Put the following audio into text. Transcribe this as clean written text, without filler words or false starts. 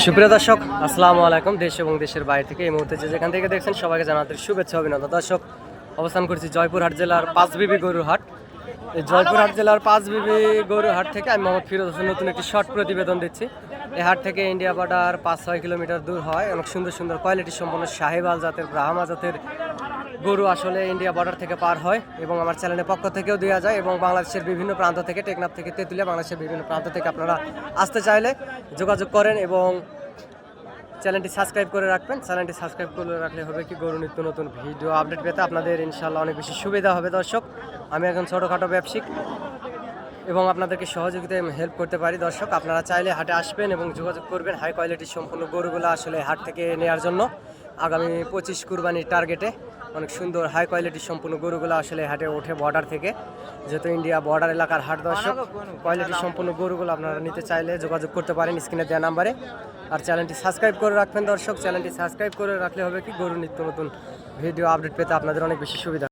সুপ্রিয় দর্শক, আসসালামু আলাইকুম। দেশ এবং দেশের বাইরে থেকে এই মুহূর্তে যেখান থেকে দেখছেন সবাইকে জানাতে শুভেচ্ছা অভিনন্দন। দর্শক, অবস্থান করছি জয়পুরহাট জেলার পাঁচবিবি গরুর হাট। এই জয়পুরহাট জেলার পাঁচবিবি গরুর হাট থেকে আমি মোহাম্মদ ফিরোজ হোসেন নতুন একটি শর্ট প্রতিবেদন দিচ্ছি। এই হাট থেকে ইন্ডিয়া বর্ডার 5-6 কিলোমিটার দূর হয়। অনেক সুন্দর সুন্দর কোয়ালিটি সম্পন্ন শাহিওয়াল জাতের, ব্রাহ্মা জাতের গরু আসলে ইন্ডিয়া বর্ডার থেকে পার হয় এবং আমার চ্যানেলের পক্ষ থেকেও দেওয়া যায়। এবং বাংলাদেশের বিভিন্ন প্রান্ত থেকে, টেকনাফ থেকে তেঁতুলিয়া, বাংলাদেশের বিভিন্ন প্রান্ত থেকে আপনারা আসতে চাইলে যোগাযোগ করেন এবং চ্যানেলটি সাবস্ক্রাইব করে রাখবেন। চ্যানেলটি সাবস্ক্রাইব করে রাখলে হবে কি গরু নিত্য নতুন ভিডিও আপডেট পেতে আপনাদের ইনশাল্লাহ অনেক বেশি সুবিধা হবে। দর্শক, আমি একজন ছোটোখাটো ব্যবসায়িক এবং আপনাদেরকে সহযোগিতায় হেল্প করতে পারি। দর্শক, আপনারা চাইলে হাটে আসবেন এবং যোগাযোগ করবেন হাই কোয়ালিটির সম্পূর্ণ গরুগুলো আসলে হাট থেকে নেওয়ার জন্য। আগামী 25 কুরবানির টার্গেটে অনেক সুন্দর হাই কোয়ালিটির সম্পূর্ণ গরুগুলো আসলে হাটে ওঠে বর্ডার থেকে, যেহেতু ইন্ডিয়া বর্ডার এলাকার হাট। দর্শক, কোয়ালিটির সম্পূর্ণ গরুগুলো আপনারা নিতে চাইলে যোগাযোগ করতে পারেন স্ক্রিনে দেওয়া নাম্বারে। আর চ্যানেলটি সাবস্ক্রাইব করে রাখবেন। দর্শক, চ্যানেলটি সাবস্ক্রাইব করে রাখলে হবে কি গরু নিত্য নতুন ভিডিও আপডেট পেতে আপনাদের অনেক বেশি সুবিধা।